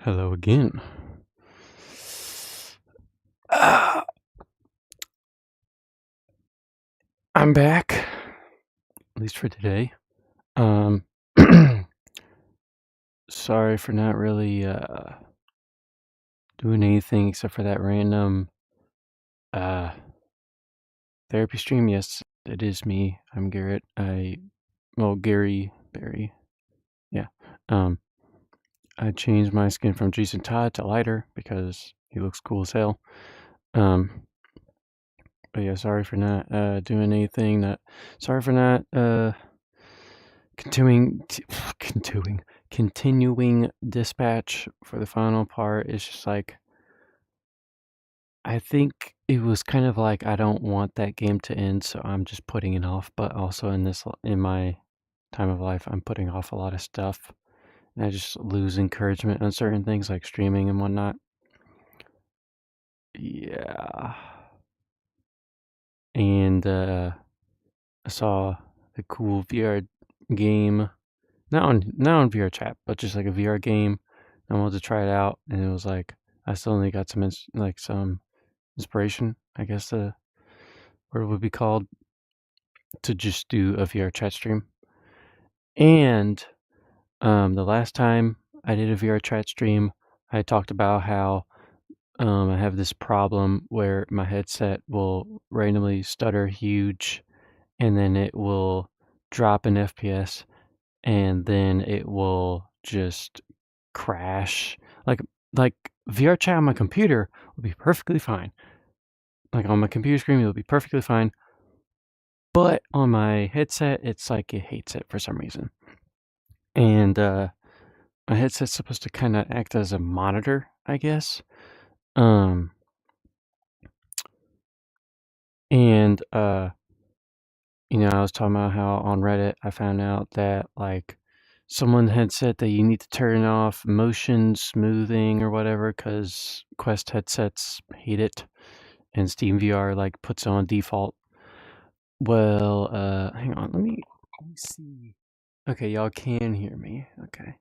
Hello again. Ah, I'm back, at least for today. Um, sorry for not really doing anything except for that random uh therapy stream. Yes, it is me. I'm Garrett. Gary Barry. Yeah. Um, I changed my skin from Jason Todd to lighter because he looks cool as hell. Um, but yeah, sorry for not doing anything. Sorry for not Continuing t continuing continuing dispatch for the final part is just like I think it was kind of like I don't want that game to end, so I'm just putting it off, but also in my time of life, I'm putting off a lot of stuff, and I just lose encouragement on certain things like streaming and whatnot. Yeah. And, I saw the cool VR game. Not on VRChat, but just like a VR game. I wanted to try it out, and it was like I suddenly got some inspiration, I guess the word would be called, to just do a VR chat stream. And the last time I did a VR chat stream, I talked about how I have this problem where my headset will randomly stutter huge, and then it will drop an FPS, and then it will just crash. Like like VR chat on my computer will be perfectly fine. Like on my computer screen, it'll be perfectly fine. But on my headset, it's like it hates it for some reason. And my headset's supposed to kind of act as a monitor, I guess. Um, and I was talking about how on Reddit I found out that like someone had said that you need to turn off motion smoothing or whatever because Quest headsets hate it, and Steam VR like puts it on default. Well, hang on, let me see. Okay, y'all can hear me. Okay.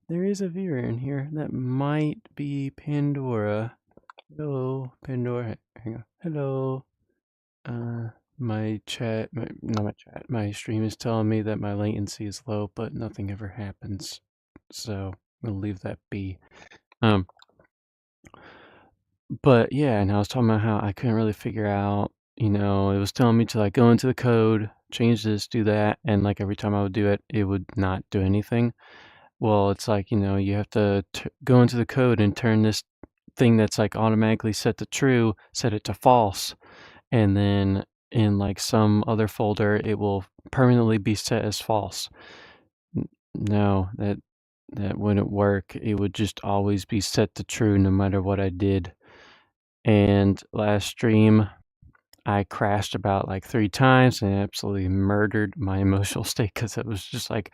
There is a viewer in here that might be Pandora. Hello, Pandora. Hang on. Hello. Uh, my stream is telling me that my latency is low, but nothing ever happens. So we'll leave that be. Um, but yeah, and I was talking about how I couldn't really figure out, it was telling me to like go into the code, change this, do that, and like every time I would do it, it would not do anything. Well, it's like, you have to go into the code and turn this thing that's like automatically set to true, set it to false, and then in like some other folder, it will permanently be set as false. No, that wouldn't work. It would just always be set to true no matter what I did. And last stream, I crashed about like 3 times and absolutely murdered my emotional state because it was just like,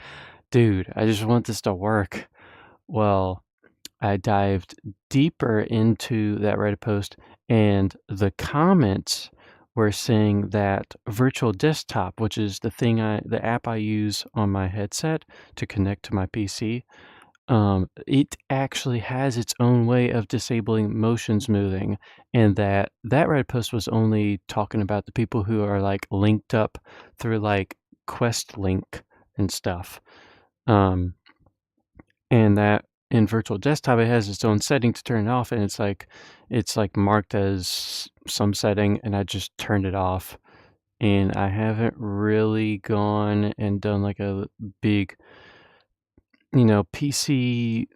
dude, I just want this to work. Well, I dived deeper into that Reddit post, and the comments were saying that Virtual Desktop, which is the app I use on my headset to connect to my PC, it actually has its own way of disabling motion smoothing, and that Reddit post was only talking about the people who are like linked up through like Quest link and stuff. Um, and that in Virtual Desktop, it has its own setting to turn it off, and it's like marked as some setting, and I just turned it off. And I haven't really gone and done like a big, PC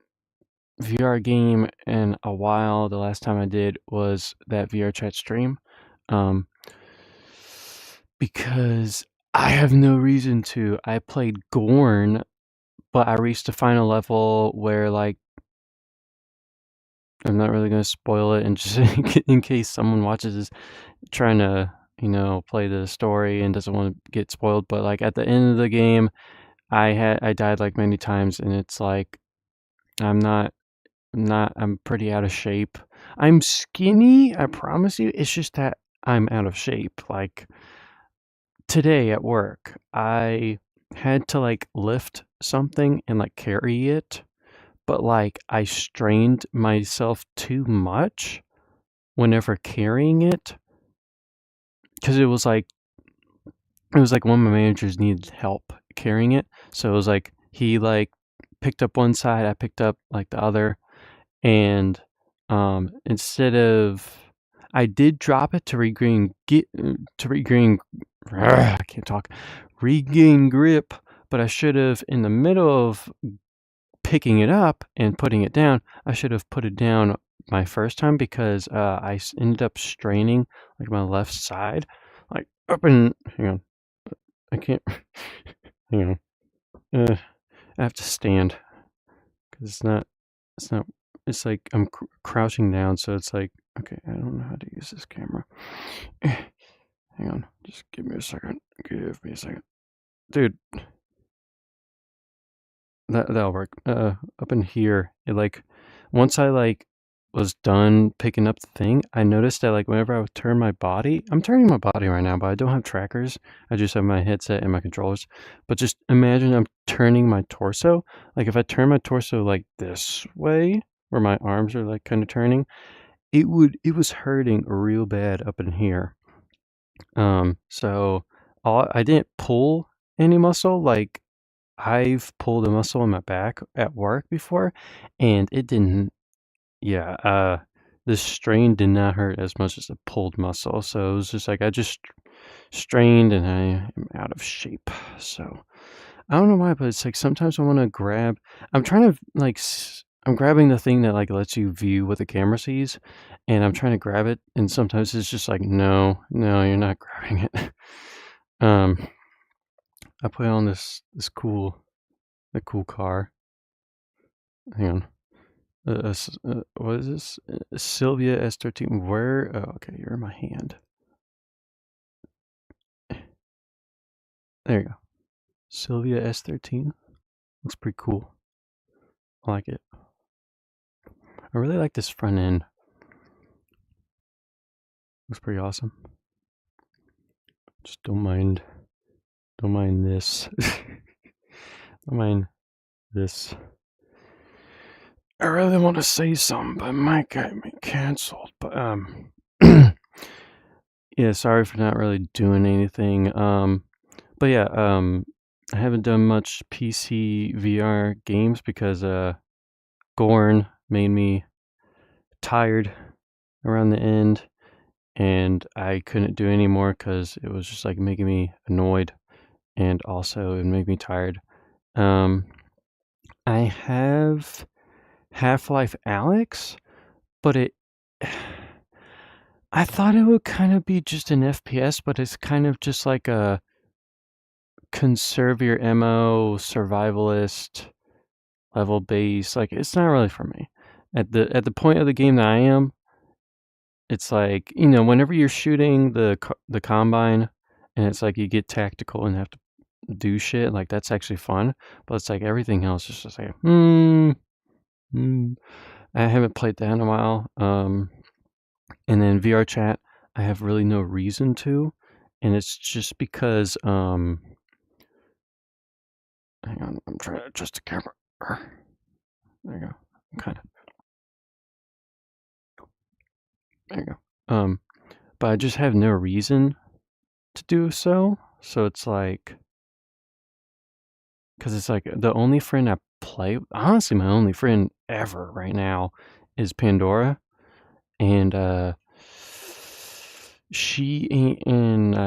VR game in a while. The last time I did was that VR chat stream. Um, because I have no reason to. I played Gorn, but I reached the final level where like I'm not really gonna spoil it, and just in case someone watches this trying to, play the story and doesn't want to get spoiled. But like at the end of the game, I died like many times, and it's like I'm not I'm pretty out of shape. I'm skinny, I promise you. It's just that I'm out of shape. Like today at work, I had to like lift something and like carry it, but, like, I strained myself too much whenever carrying it, because it was like one of my managers needed help carrying it, so it was like he, like, picked up one side, I picked up, like, the other, and, instead of I did drop it to regain I can't talk, regain grip, but I should have in the middle of picking it up and putting it down, I should have put it down my first time because, ended up straining, like, my left side, like, up and hang on, I can't hang on, I have to stand 'cause it's not it's like I'm crouching down, so it's like okay, I don't know how to use this camera. Hang on, just give me a second, give me a second. Dude, that'll work. Up in here, it like once I like was done picking up the thing, I noticed that like whenever I would turn my body, I'm turning my body right now, but I don't have trackers. I just have my headset and my controllers. But just imagine I'm turning my torso. Like if I turn my torso like this way, where my arms are like kind of turning, it was hurting real bad up in here. So I didn't pull any muscle like I've pulled a muscle in my back at work before, and it didn't yeah, the strain did not hurt as much as the pulled muscle, so it was just like I just strained and I am out of shape, so I don't know why, but it's like sometimes I wanna grab I'm trying to like I'm grabbing the thing that like lets you view what the camera sees, and I'm trying to grab it, and sometimes it's just like, "No, no, you're not grabbing it." Um, I put on this cool the cool car. Hang on. What is this? Sylvia S13. Where? Oh, okay, you're in my hand. There you go. Sylvia S13. Looks pretty cool. I like it. I really like this front end. Looks pretty awesome. Just don't mind this. Don't mind this. I really want to say something, but it might get me canceled. But yeah, sorry for not really doing anything. But yeah, I haven't done much PC VR games because Gorn made me tired around the end, and I couldn't do any more because it was just like making me annoyed, and also it made me tired. Um, I have Half-Life Alyx, but it I thought it would kind of be just an FPS, but it's kind of just like a conserve your ammo, survivalist, level base. Like it's not really for me. At the point of the game that I am, it's like, whenever you're shooting the combine and it's like you get tactical and have to do shit, like that's actually fun. But it's like everything else is just like, hmm. I haven't played that in a while. And then Vrchat, I have really no reason to, and it's just because hang on, I'm trying to adjust the camera. There you go. Kind of. There you go. But I just have no reason to do so. So it's like, because it's like the only friend I play, honestly, my only friend ever right now is Pandora, and she ain't in. I'm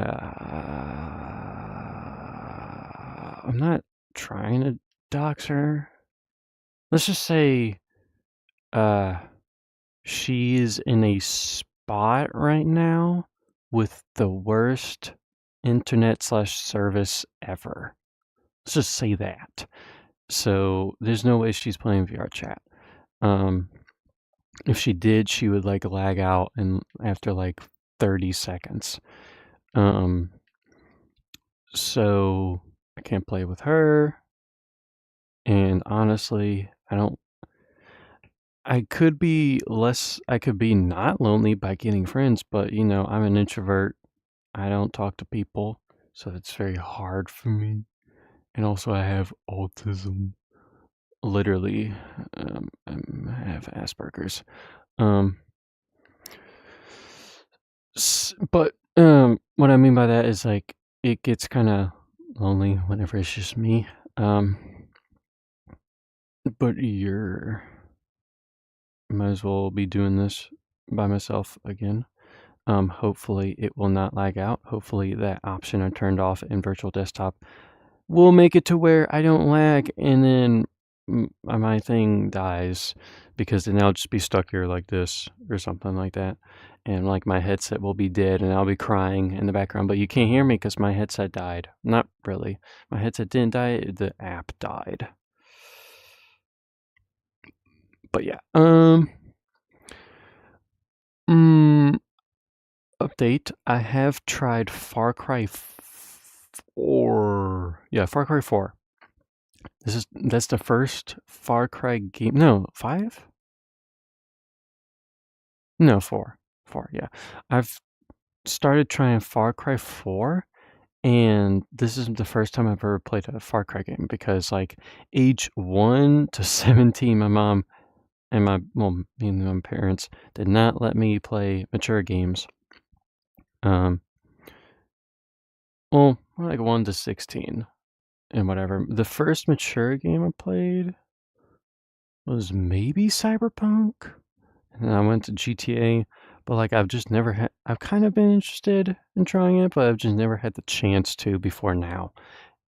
not trying to dox her. Let's just say, uh, she's in a spot right now with the worst internet slash service ever. Let's just say that. So there's no way she's playing VR chat. Um, if she did, she would like lag out and after like 30 seconds. So I can't play with her. And honestly, I could be not lonely by getting friends, but I'm an introvert. I don't talk to people, so it's very hard for me. And also I have autism. literally I have Asperger's. Um, but what I mean by that is like it gets kind of lonely whenever it's just me. Um, but you're might as well be doing this by myself again. Hopefully it will not lag out. Hopefully that option I turned off in virtual desktop will make it to where I don't lag and then my thing dies because then I'll just be stuck here like this or something like that. And like my headset will be dead and I'll be crying in the background, but you can't hear me because my headset died. Not really. My headset didn't die, the app died. But yeah. Mm, Update. I have tried Far Cry 4. Yeah, Far Cry 4. That's the first Far Cry game. No, 5? No, 4. 4, yeah. I've started trying Far Cry 4, and this is the first time I've ever played a Far Cry game because, like, age 1 to 17, my mom and me and my parents did not let me play mature games. Well, like 1 to 16 and whatever. The first mature game I played was maybe Cyberpunk, and then I went to GTA, but, like, I've kind of been interested in trying it, but I've just never had the chance to before now,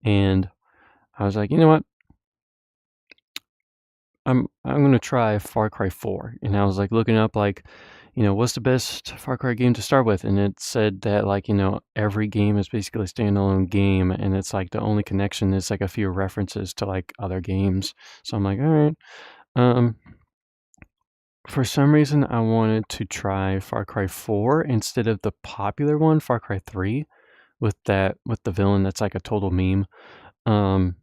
and I was like, "You know what? I'm gonna try Far Cry 4," and I was, like, looking up, like, what's the best Far Cry game to start with, and it said that, like, every game is basically a standalone game, and it's, like, the only connection is, like, a few references to, like, other games, so I'm like, "Alright." Um, for some reason, I wanted to try Far Cry 4 instead of the popular one, Far Cry 3, with the villain that's, like, a total meme. Um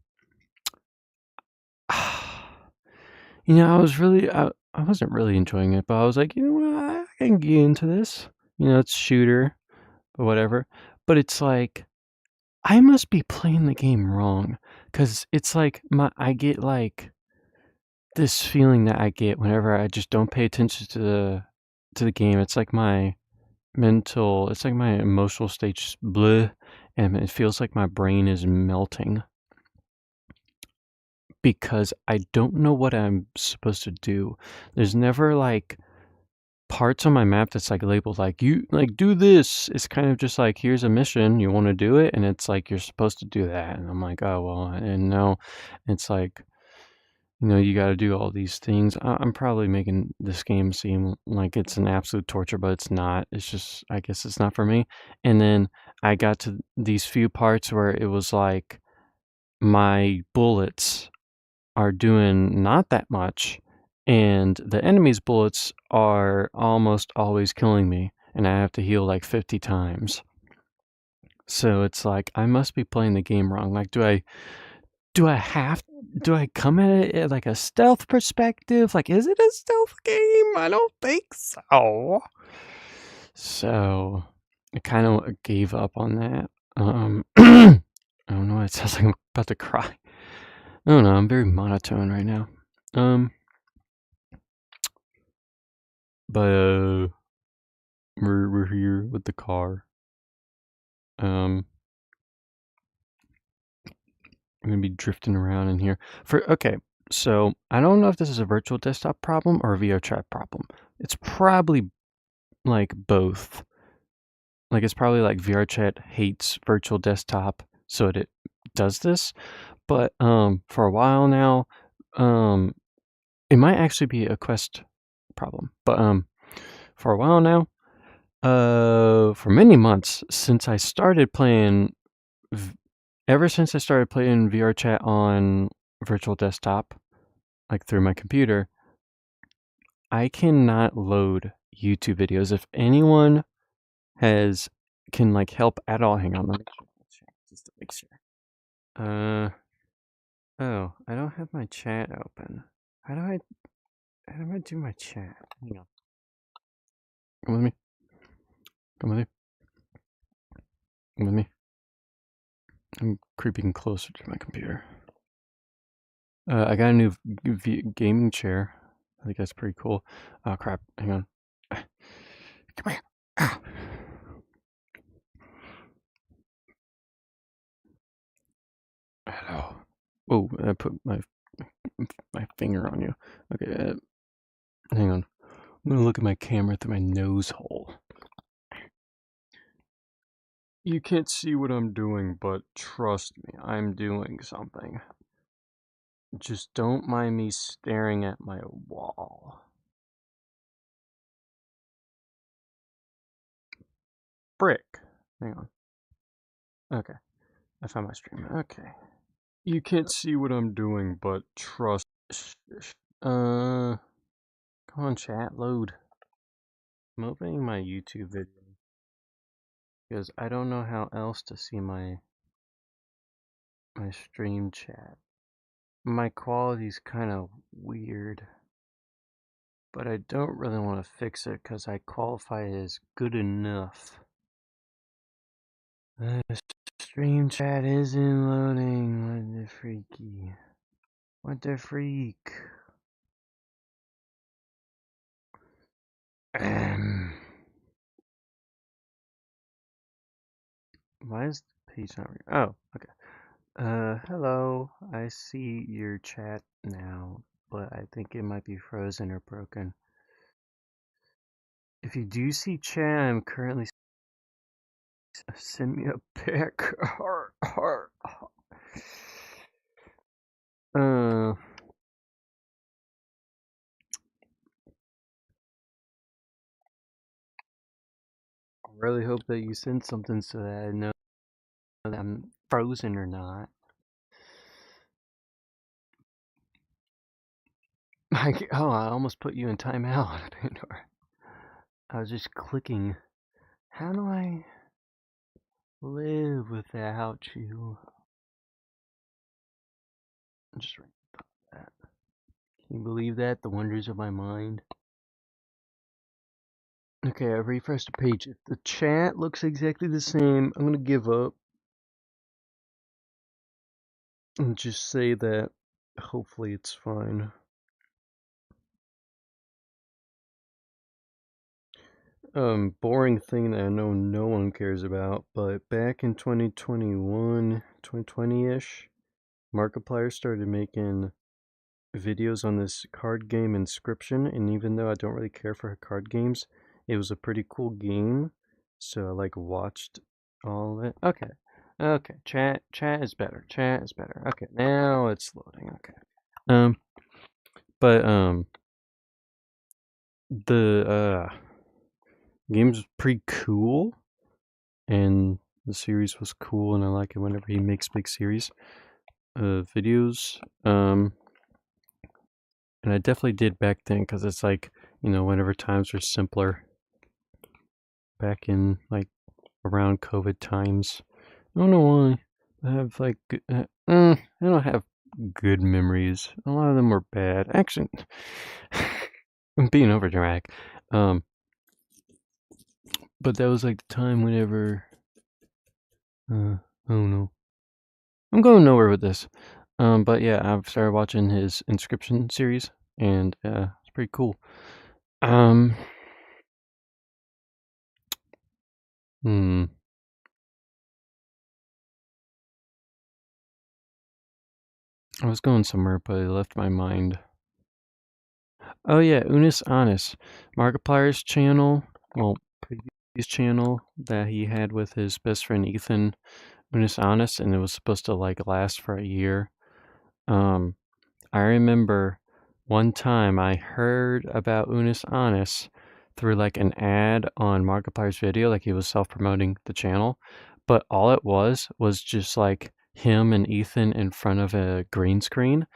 I wasn't really enjoying it, but I was like, "You know what? I can get into this." It's shooter or whatever. But it's like, I must be playing the game wrong, cause it's like I get, like, this feeling that I get whenever I just don't pay attention to the game. It's like my emotional state just bleh, and it feels like my brain is melting because I don't know what I'm supposed to do. There's never, like, parts on my map that's, like, labeled, like, "You like, do this." It's kind of just like, "Here's a mission, you wanna do it?" And it's like, "You're supposed to do that." And I'm like, "Oh, well," and no. It's like, you gotta do all these things. I'm probably making this game seem like it's an absolute torture, but it's not. It's just I guess it's not for me. And then I got to these few parts where it was like my bullets are doing not that much, and the enemy's bullets are almost always killing me, and I have to heal like 50 times. So it's like I must be playing the game wrong. Like, do I have do I come at it at like a stealth perspective? Like, is it a stealth game? I don't think so. So I kind of gave up on that. I don't know. It sounds like I'm about to cry. I don't know. I'm very monotone right now. Um, but we're here with the car. Um, I'm gonna be drifting around in here. Okay, so I don't know if this is a virtual desktop problem or a VRChat problem. It's probably like both. Like it's probably like VRChat hates virtual desktop, so it does this. But for a while now, um, it might actually be a Quest problem. But for a while now, for many months since I started playing v ever since I started playing VRChat on virtual desktop, like through my computer, I cannot load YouTube videos. If anyone has can like help at all, hang on, let me check just to make sure. Uh oh, I don't have my chat open. How do I how do I do my chat? Hang on. Come with me. Come with me. Come with me. I'm creeping closer to my computer. I got a new gaming chair. I think that's pretty cool. Oh crap! Hang on. Come here. Ah. Hello. Oh, I put my finger on you. Okay, hang on. I'm gonna look at my camera through my nose hole. You can't see what I'm doing, but trust me, I'm doing something. Just don't mind me staring at my wall. Brick. Hang on. Okay, I found my stream. Okay. You can't see what I'm doing, but trust. Come on, chat, load. I'm opening my YouTube video because I don't know how else to see my stream chat. My quality's kind of weird, but I don't really want to fix it because I qualify as good enough. The stream chat isn't loading. What the freaky? What the freak? Why is the page not reading? Oh, okay. Hello. I see your chat now, but I think it might be frozen or broken. If you do see chat, I'm currently send me a pic. I really hope that you send something so that I know that I'm frozen or not. Oh, I almost put you in timeout, Pandora. I was just clicking. How do I live without you? Just right that. Can you believe that? The wonders of my mind. Okay, I refreshed the page. If the chat looks exactly the same, I'm gonna give up and just say that hopefully it's fine. Boring thing that I know no one cares about, but back in 2021, 2020-ish, Markiplier started making videos on this card game Inscription, and even though I don't really care for card games, it was a pretty cool game, so I like watched all of it. Okay, chat is better. Chat is better. Okay, now it's loading. Okay. But the game's pretty cool, and the series was cool, and I like it whenever he makes big series videos. And I definitely did back then because it's like, whenever times were simpler back in like around COVID times. I don't know why. I have like, I don't have good memories. A lot of them were bad. Actually, I'm being over dramatic. But that was like the time whenever, I don't know. I'm going nowhere with this. But yeah, I've started watching his Inscription series, and it's pretty cool. Hmm. I was going somewhere, but it left my mind. Oh yeah, Unis Honest, Markiplier's channel. Well, previous channel that he had with his best friend Ethan, Unis Honest, and it was supposed to like last for a year. I remember one time I heard about Unis Honest through like an ad on Markiplier's video, like he was self-promoting the channel, but all it was just like him and Ethan in front of a green screen.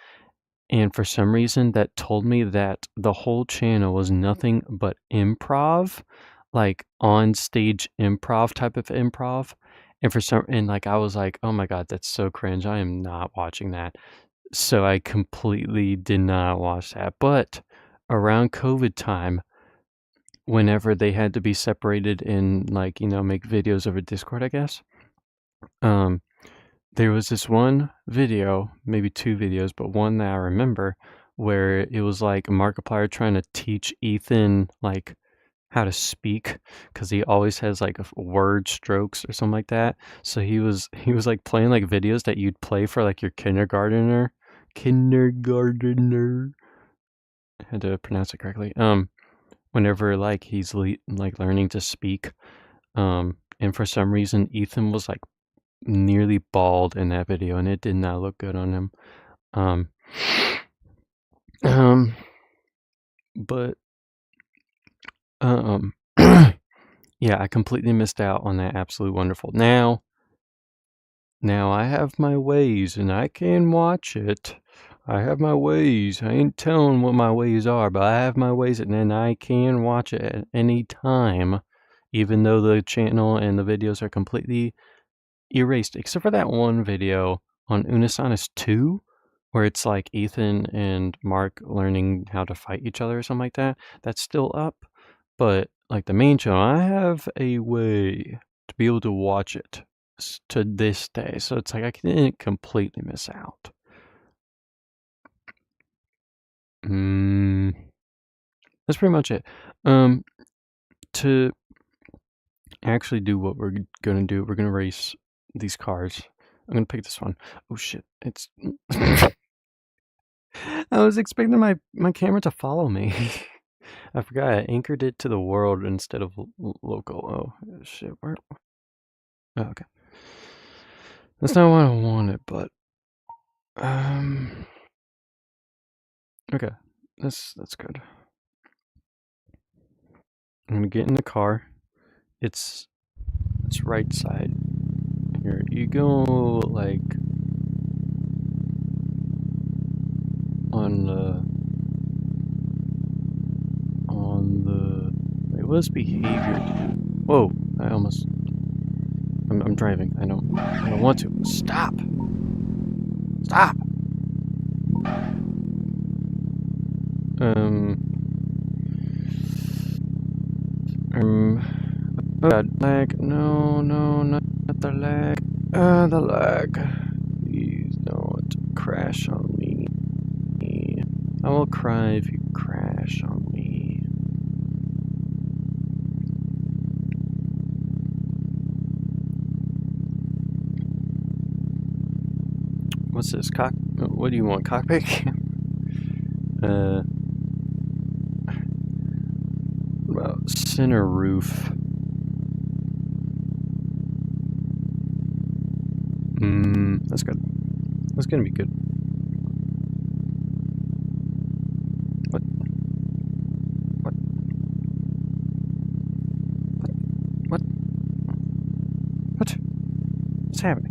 And for some reason, that told me that the whole channel was nothing but improv, like on stage improv type of improv. And like I was like, oh my God, that's so cringe. I am not watching that. So I completely did not watch that. But around COVID time, whenever they had to be separated and like, make videos over Discord, I guess. there was this one video, maybe two videos, but one that I remember where it was like Markiplier trying to teach Ethan like how to speak because he always has like word strokes or something like that. So he was like playing like videos that you'd play for like your kindergartner. I had to pronounce it correctly. Whenever like he's like learning to speak. And for some reason Ethan was like nearly bald in that video, and it did not look good on him. Um, um, but um, yeah, I completely missed out on that absolute wonderful. Now I have my ways, and I can watch it. I have my ways. I ain't telling what my ways are, but I have my ways, and then I can watch it at any time, even though the channel and the videos are completely erased, except for that one video on Unisonis 2, where it's like Ethan and Mark learning how to fight each other or something like that. That's still up, but like the main channel, I have a way to be able to watch it to this day. So it's like I didn't completely miss out. That's pretty much it. To actually do what we're gonna do, we're gonna race these cars. I'm gonna pick this one. Oh shit, it's I was expecting my camera to follow me. I forgot I anchored it to the world instead of local. Oh shit, where? Oh, okay. That's not what I wanted, but okay, that's good. I'm gonna get in the car. It's right side. Here you go, like on the wait, what's behavior? Whoa! I'm driving. I don't want to. Stop! Stop! Oh god, lag. No, not the lag. The lag. Please don't crash on me. I will cry if you crash on me. What's this? What do you want? Cockpit? What about center roof? That's good. That's gonna be good. What? What? What? What? What's happening?